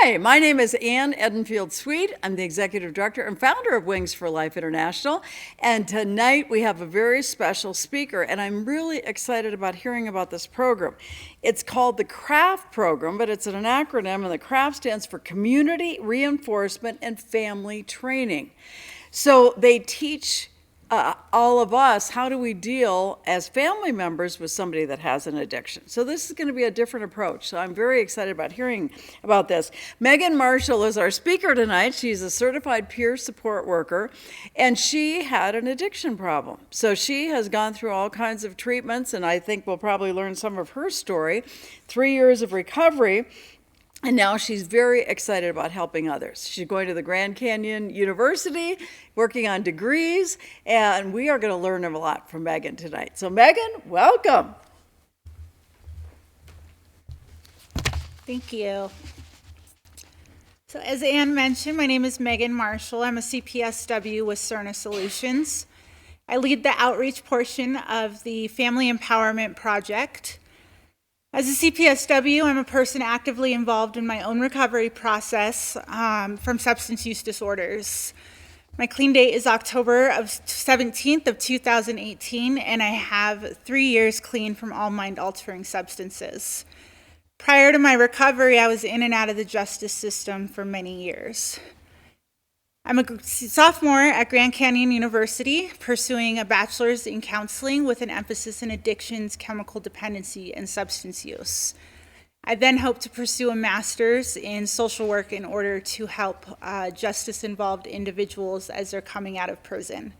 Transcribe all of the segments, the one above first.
Hi, my name is Ann Edenfield-Sweet. I'm the Executive Director and founder of Wings for Life International. And tonight we have a very special speaker, and I'm really excited about hearing about this program. It's called the CRAFT program, but it's an acronym, and the CRAFT stands for Community Reinforcement and Family Training. So they teach all of us, how do we deal as family members with somebody that has an addiction? So this is going to be a different approach. So I'm very excited about hearing about this. Megan Marshall is our speaker tonight. She's a certified peer support worker, and she had an addiction problem. So she has gone through all kinds of treatments, and I think we'll probably learn some of her story. 3 years of recovery. And now she's very excited about helping others. She's going to the Grand Canyon University, working on degrees, and we are going to learn a lot from Megan tonight. So Megan, welcome. Thank you. So as Ann mentioned, my name is Megan Marshall. I'm a CPSW with Cerna Solutions. I lead the outreach portion of the Family Empowerment Project. As a CPSW, I'm a person actively involved in my own recovery process from substance use disorders. My clean date is October 17th of 2018, and I have 3 years clean from all mind-altering substances. Prior to my recovery, I was in and out of the justice system for many years. I'm a sophomore at Grand Canyon University, pursuing a bachelor's in counseling with an emphasis in addictions, chemical dependency, and substance use. I then hope to pursue a master's in social work in order to help justice-involved individuals as they're coming out of prison.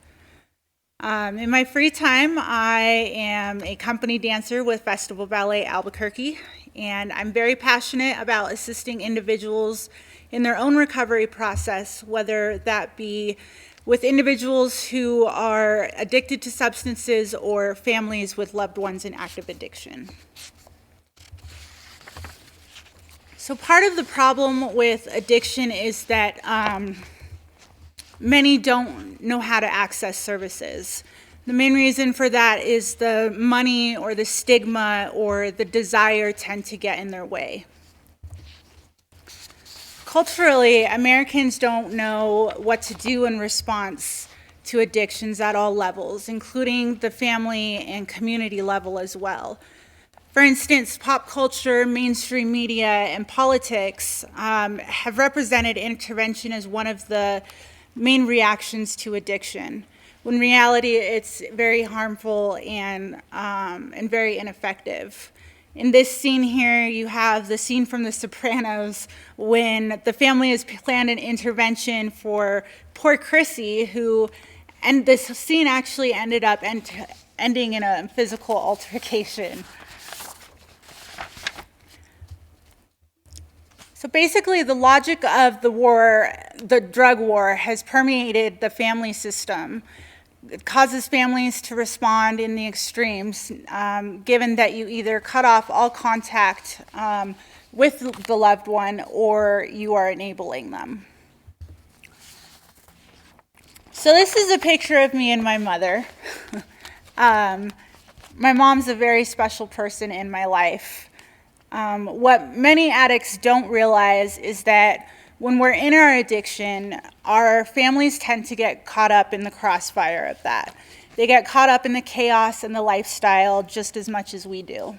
In my free time, I am a company dancer with Festival Ballet Albuquerque, and I'm very passionate about assisting individuals in their own recovery process, whether that be with individuals who are addicted to substances or families with loved ones in active addiction. So part of the problem with addiction is that many don't know how to access services. The main reason for that is the money or the stigma or the desire tend to get in their way. Culturally, Americans don't know what to do in response to addictions at all levels, including the family and community level as well. For instance, pop culture, mainstream media, and politics have represented intervention as one of the main reactions to addiction. When in reality, it's very harmful and very ineffective. In this scene here, you have the scene from The Sopranos when the family has planned an intervention for poor Chrissy, and this scene actually ended up ending in a physical altercation. So basically, the logic of the war, the drug war, has permeated the family system. It causes families to respond in the extremes, given that you either cut off all contact with the loved one or you are enabling them. So this is a picture of me and my mother. My mom's a very special person in my life. What many addicts don't realize is that when we're in our addiction, our families tend to get caught up in the crossfire of that. They get caught up in the chaos and the lifestyle just as much as we do.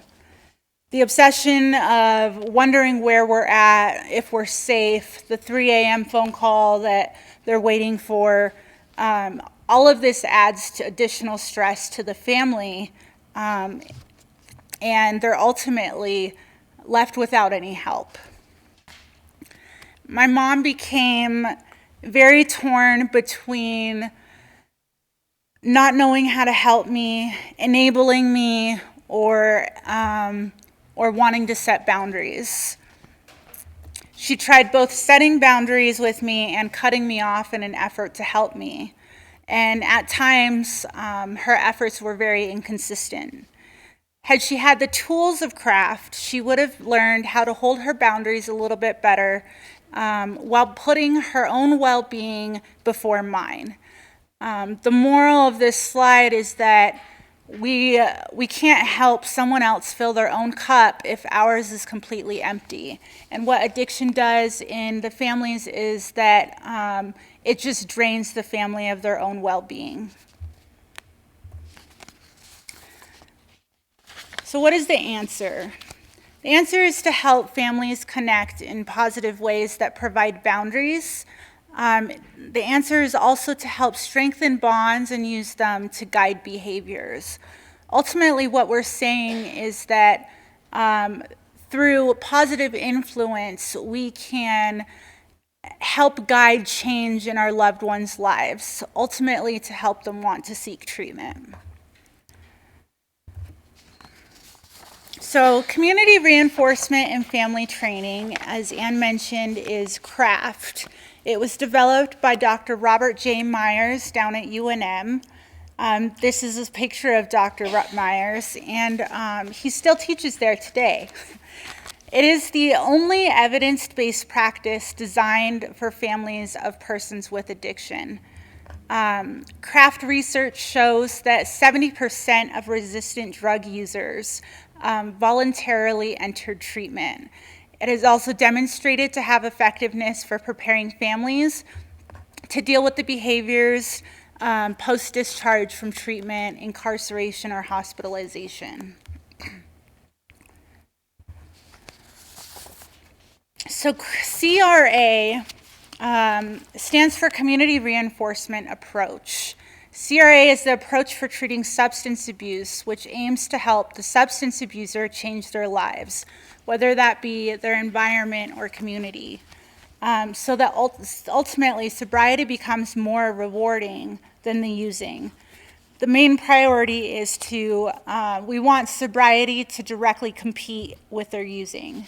The obsession of wondering where we're at, if we're safe, the 3 a.m. phone call that they're waiting for, all of this adds to additional stress to the family, and they're ultimately left without any help. My mom became very torn between not knowing how to help me, enabling me, or wanting to set boundaries. She tried both setting boundaries with me and cutting me off in an effort to help me. And at times, her efforts were very inconsistent. Had she had the tools of CRAFT, she would have learned how to hold her boundaries a little bit better while putting her own well-being before mine. The moral of this slide is that we can't help someone else fill their own cup if ours is completely empty. And what addiction does in the families is that it just drains the family of their own well-being. So what is the answer? The answer is to help families connect in positive ways that provide boundaries. The answer is also to help strengthen bonds and use them to guide behaviors. Ultimately, what we're saying is that through positive influence, we can help guide change in our loved ones' lives, ultimately to help them want to seek treatment. So community reinforcement and family training, as Ann mentioned, is CRAFT. It was developed by Dr. Robert J. Myers down at UNM. This is a picture of Dr. Myers, and he still teaches there today. It is the only evidence-based practice designed for families of persons with addiction. CRAFT research shows that 70% of resistant drug users voluntarily entered treatment. It is also demonstrated to have effectiveness for preparing families to deal with the behaviors post-discharge from treatment, incarceration, or hospitalization. So CRA stands for Community Reinforcement Approach. CRA is the approach for treating substance abuse, which aims to help the substance abuser change their lives, whether that be their environment or community, so that ultimately sobriety becomes more rewarding than the using. The main priority is we want sobriety to directly compete with their using.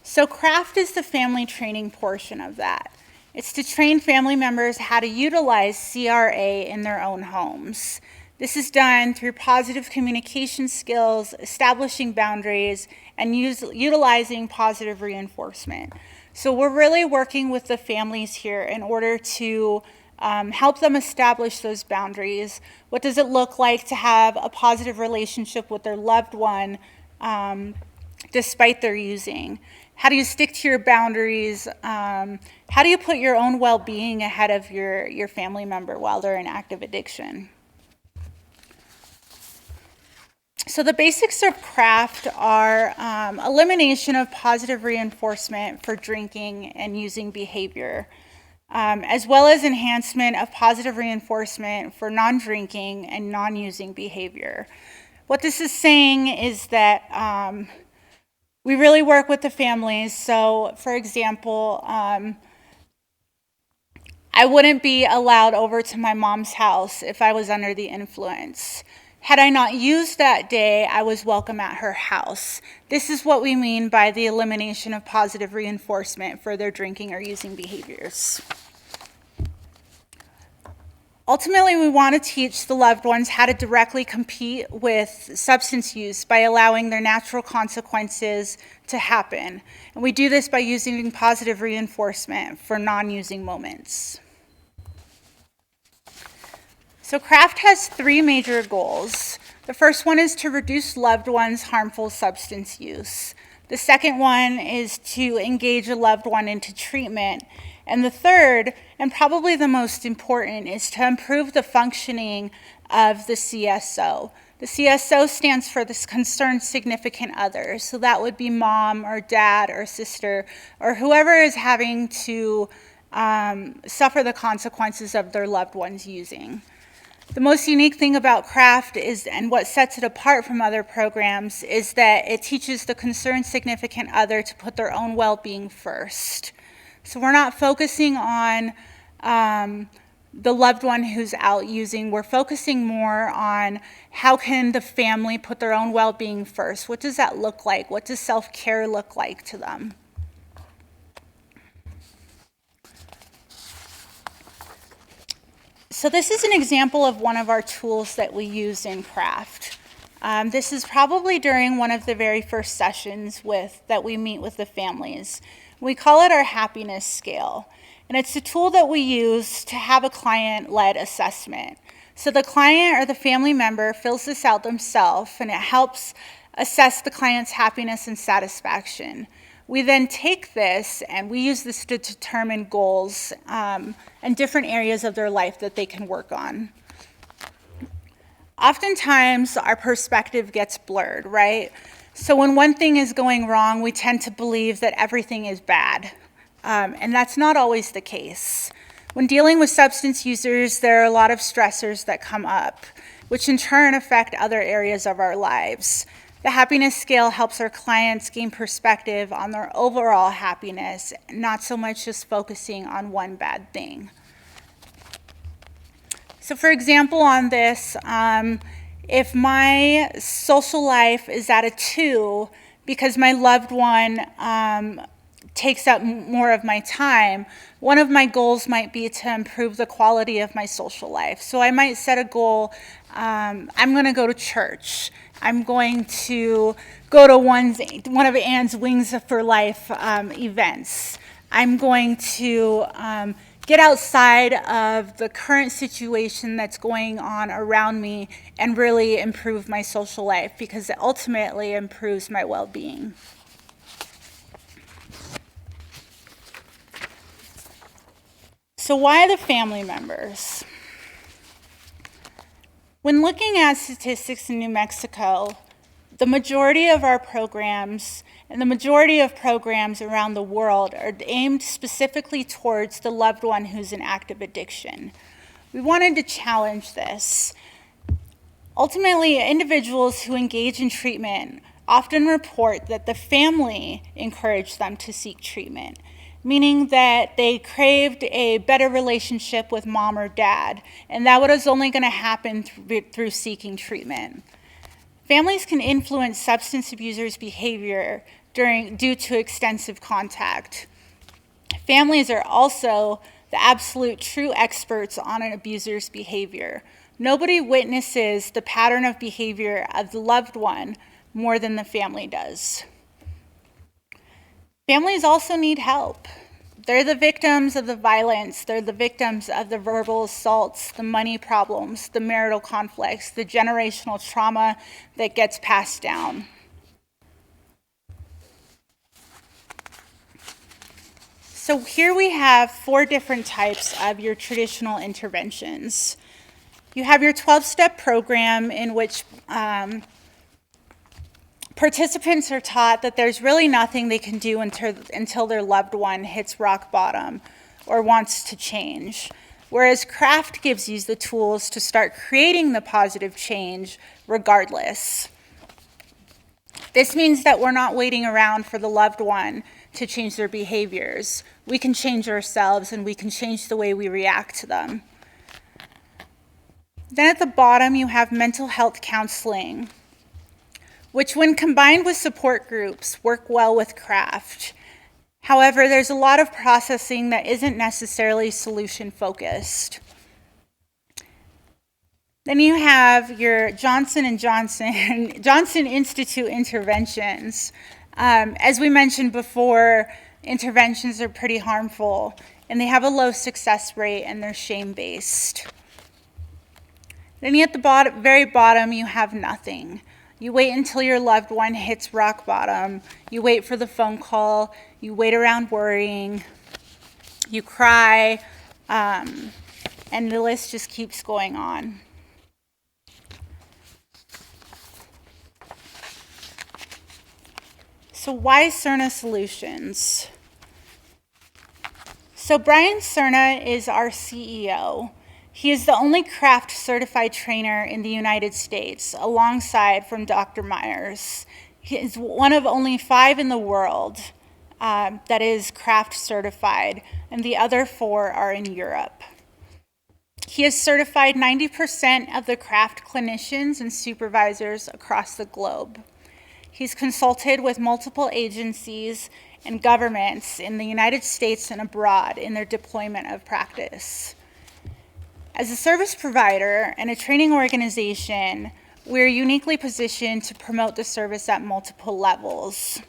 So CRAFT is the family training portion of that. It's to train family members how to utilize CRA in their own homes. This is done through positive communication skills, establishing boundaries, and utilizing positive reinforcement. So we're really working with the families here in order to help them establish those boundaries. What does it look like to have a positive relationship with their loved one despite their using? How do you stick to your boundaries? How do you put your own well-being ahead of your family member while they're in active addiction? So the basics of CRAFT are elimination of positive reinforcement for drinking and using behavior, as well as enhancement of positive reinforcement for non-drinking and non-using behavior. What this is saying is that we really work with the families. So, for example, I wouldn't be allowed over to my mom's house if I was under the influence. Had I not used that day, I was welcome at her house. This is what we mean by the elimination of positive reinforcement for their drinking or using behaviors. Ultimately, we want to teach the loved ones how to directly compete with substance use by allowing their natural consequences to happen. And we do this by using positive reinforcement for non-using moments. So CRAFT has 3 major goals. The first one is to reduce loved ones' harmful substance use. The second one is to engage a loved one into treatment. And the third, and probably the most important, is to improve the functioning of the CSO. The CSO stands for the concerned significant other. So that would be mom or dad or sister or whoever is having to suffer the consequences of their loved one's using. The most unique thing about CRAFT is, and what sets it apart from other programs, is that it teaches the concerned significant other to put their own well-being first. So we're not focusing on the loved one who's out using. We're focusing more on how can the family put their own well-being first. What does that look like? What does self-care look like to them? So this is an example of one of our tools that we use in CRAFT. This is probably during one of the very first sessions that we meet with the families. We call it our happiness scale. And it's a tool that we use to have a client-led assessment. So the client or the family member fills this out themselves, and it helps assess the client's happiness and satisfaction. We then take this and we use this to determine goals and different areas of their life that they can work on. Oftentimes, our perspective gets blurred, right? So when one thing is going wrong, we tend to believe that everything is bad. And that's not always the case. When dealing with substance users, there are a lot of stressors that come up, which in turn affect other areas of our lives. The happiness scale helps our clients gain perspective on their overall happiness, not so much just focusing on one bad thing. So for example, on this, if my social life is at a 2 because my loved one takes up more of my time, one of my goals might be to improve the quality of my social life. So I might set a goal, I'm going to go to church. I'm going to go to one of Anne's Wings for Life events. I'm going to get outside of the current situation that's going on around me and really improve my social life, because it ultimately improves my well-being. So why the family members? When looking at statistics in New Mexico, the majority of our programs and the majority of programs around the world are aimed specifically towards the loved one who's in active addiction. We wanted to challenge this. Ultimately, individuals who engage in treatment often report that the family encouraged them to seek treatment, meaning that they craved a better relationship with mom or dad, and that was only going to happen through seeking treatment. Families can influence substance abusers' behavior due to extensive contact. Families are also the absolute true experts on an abuser's behavior. Nobody witnesses the pattern of behavior of the loved one more than the family does. Families also need help. They're the victims of the violence. They're the victims of the verbal assaults, the money problems, the marital conflicts, the generational trauma that gets passed down. So here we have 4 different types of your traditional interventions. You have your 12-step program in which participants are taught that there's really nothing they can do until their loved one hits rock bottom or wants to change. Whereas CRAFT gives you the tools to start creating the positive change regardless. This means that we're not waiting around for the loved one to change their behaviors. We can change ourselves, and we can change the way we react to them. Then at the bottom, you have mental health counseling, which when combined with support groups work well with CRAFT. However, there's a lot of processing that isn't necessarily solution focused. Then you have your Johnson Institute interventions. As we mentioned before, interventions are pretty harmful, and they have a low success rate, and they're shame-based. Then at the very bottom, you have nothing. You wait until your loved one hits rock bottom. You wait for the phone call. You wait around worrying. You cry, and the list just keeps going on. So why Cerna Solutions? So Brian Cerna is our CEO. He is the only CRAFT certified trainer in the United States, alongside from Dr. Myers. He is one of only 5 in the world that is CRAFT certified, and the other 4 are in Europe. He has certified 90% of the CRAFT clinicians and supervisors across the globe. He's consulted with multiple agencies and governments in the United States and abroad in their deployment of practice. As a service provider and a training organization, we're uniquely positioned to promote the service at multiple levels.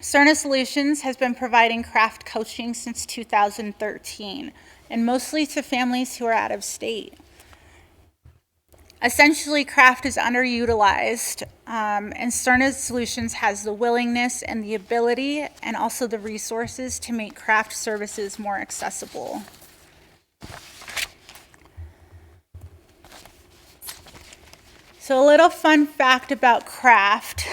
Cerna Solutions has been providing craft coaching since 2013, and mostly to families who are out of state. Essentially, craft is underutilized, and Cerna Solutions has the willingness and the ability and also the resources to make craft services more accessible. So a little fun fact about craft.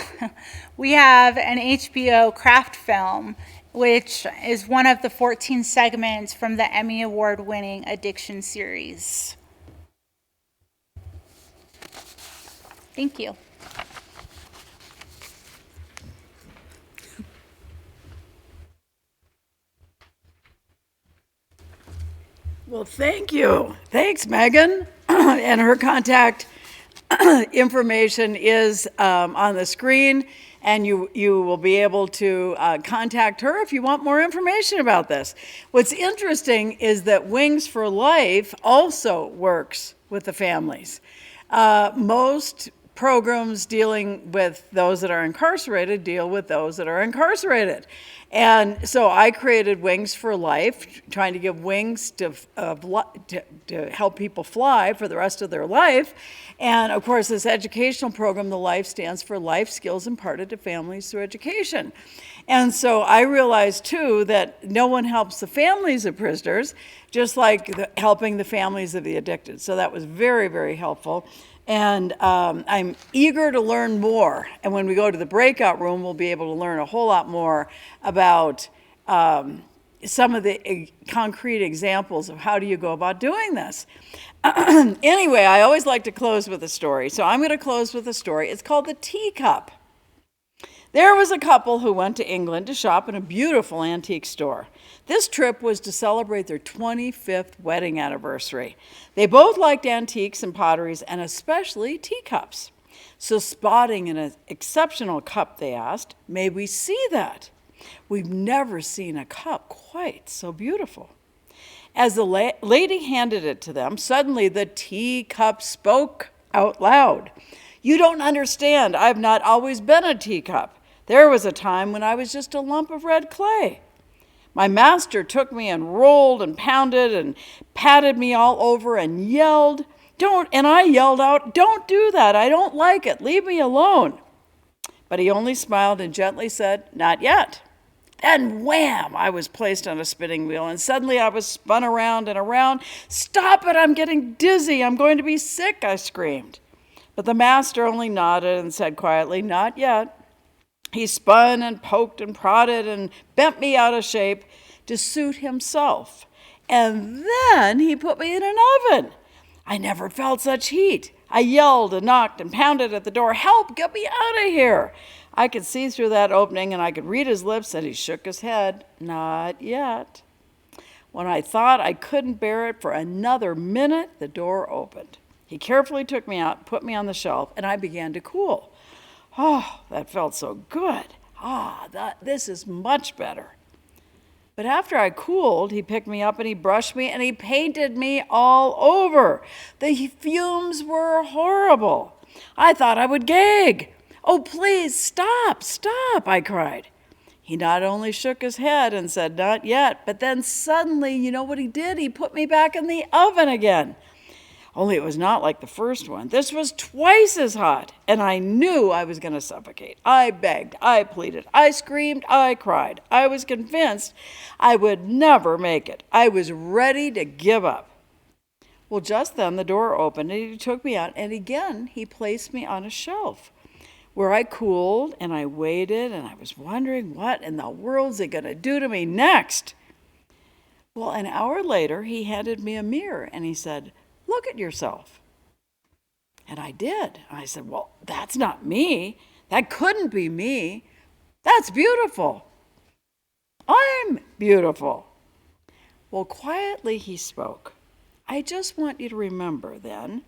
We have an HBO craft film, which is one of the 14 segments from the Emmy Award-winning Addiction series. Thank you. Well, thank you. Thanks, Megan. And her contact information is on the screen, and you will be able to contact her if you want more information about this. What's interesting is that Wings for Life also works with the families. Most programs dealing with those that are incarcerated deal with those that are incarcerated. And so I created Wings for Life, trying to give wings to help people fly for the rest of their life. And of course, this educational program, the LIFE, stands for Life Skills Imparted to Families Through Education. And so I realized too that no one helps the families of prisoners, just like helping the families of the addicted. So that was very, very helpful. And I'm eager to learn more. And when we go to the breakout room, we'll be able to learn a whole lot more about some of the concrete examples of how do you go about doing this. Anyway, I always like to close with a story. So I'm going to close with a story. It's called The Teacup. There was a couple who went to England to shop in a beautiful antique store. This trip was to celebrate their 25th wedding anniversary. They both liked antiques and potteries, and especially teacups. So spotting an exceptional cup, they asked, "May we see that? We've never seen a cup quite so beautiful." As the lady handed it to them, suddenly the teacup spoke out loud. "You don't understand. I've not always been a teacup. There was a time when I was just a lump of red clay. My master took me and rolled and pounded and patted me all over and yelled, and I yelled out, 'Don't do that. I don't like it. Leave me alone.' But he only smiled and gently said, 'Not yet.' Then wham, I was placed on a spinning wheel, and suddenly I was spun around and around. 'Stop it, I'm getting dizzy. I'm going to be sick,' I screamed. But the master only nodded and said quietly, 'Not yet.' He spun and poked and prodded and bent me out of shape to suit himself. And then he put me in an oven. I never felt such heat. I yelled and knocked and pounded at the door. 'Help, get me out of here.' I could see through that opening, and I could read his lips, and he shook his head. 'Not yet.' When I thought I couldn't bear it for another minute, the door opened. He carefully took me out, put me on the shelf, and I began to cool. Oh, that felt so good. This is much better. But after I cooled, he picked me up and he brushed me and he painted me all over. The fumes were horrible. I thought I would gag. 'Oh, please, stop, I cried. He not only shook his head and said, 'Not yet,' but then suddenly, you know what he did? He put me back in the oven again. Only it was not like the first one. This was twice as hot, and I knew I was going to suffocate. I begged, I pleaded, I screamed, I cried. I was convinced I would never make it. I was ready to give up. Well, just then the door opened, and he took me out, and again he placed me on a shelf where I cooled, and I waited, and I was wondering what in the world's he going to do to me next. Well, an hour later, he handed me a mirror, and he said, "Look at yourself." And I did. I said, "Well, that's not me. That couldn't be me. That's beautiful. I'm beautiful." Well, quietly he spoke. "I just want you to remember then,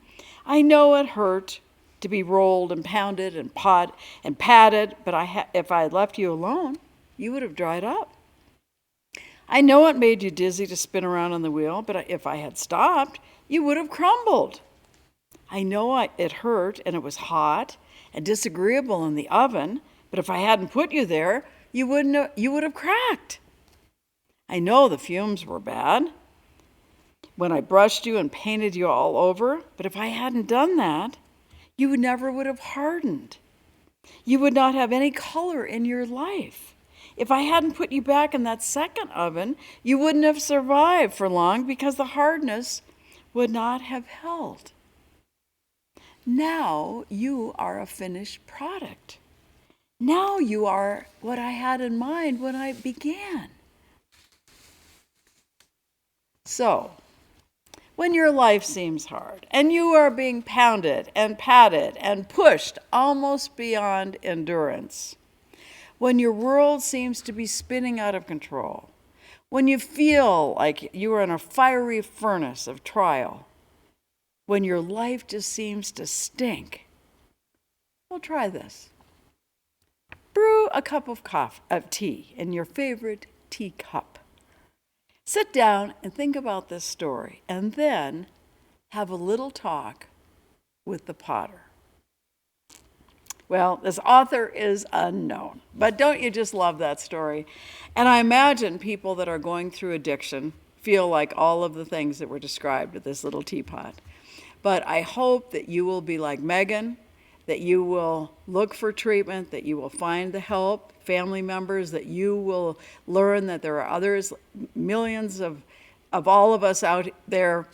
I know it hurt to be rolled and pounded and patted, but if I had left you alone, you would have dried up. I know it made you dizzy to spin around on the wheel, but if I had stopped, you would have crumbled. I know it hurt and it was hot and disagreeable in the oven, but if I hadn't put you there, you would have cracked. I know the fumes were bad when I brushed you and painted you all over, but if I hadn't done that, you never would have hardened. You would not have any color in your life. If I hadn't put you back in that second oven, you wouldn't have survived for long because the hardness would not have held. Now you are a finished product. Now you are what I had in mind when I began. So, when your life seems hard and you are being pounded and patted and pushed almost beyond endurance, when your world seems to be spinning out of control, when you feel like you are in a fiery furnace of trial, when your life just seems to stink, well, try this. Brew a cup of tea in your favorite teacup. Sit down and think about this story, and then have a little talk with the potter. Well, this author is unknown, but don't you just love that story? And I imagine people that are going through addiction feel like all of the things that were described with this little teapot. But I hope that you will be like Megan, that you will look for treatment, that you will find the help, family members, that you will learn that there are others, millions of all of us out there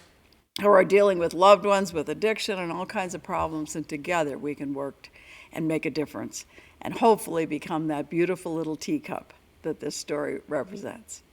who are dealing with loved ones with addiction and all kinds of problems, and together we can work and make a difference and hopefully become that beautiful little teacup that this story represents.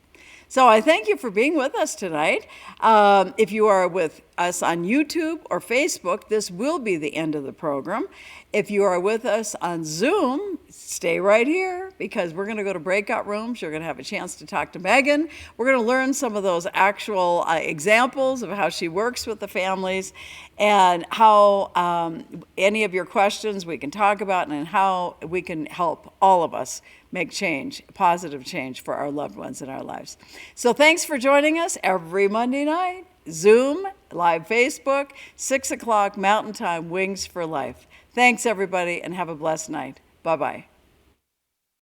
So I thank you for being with us tonight. If you are with us on YouTube or Facebook, this will be the end of the program. If you are with us on Zoom, stay right here because we're going to go to breakout rooms. You're going to have a chance to talk to Megan. We're going to learn some of those actual examples of how she works with the families and how any of your questions we can talk about and how we can help all of us make change, positive change for our loved ones in our lives. So thanks for joining us every Monday night. Zoom, live Facebook, 6 o'clock Mountain Time, Wings for Life. Thanks, everybody, and have a blessed night. Bye-bye.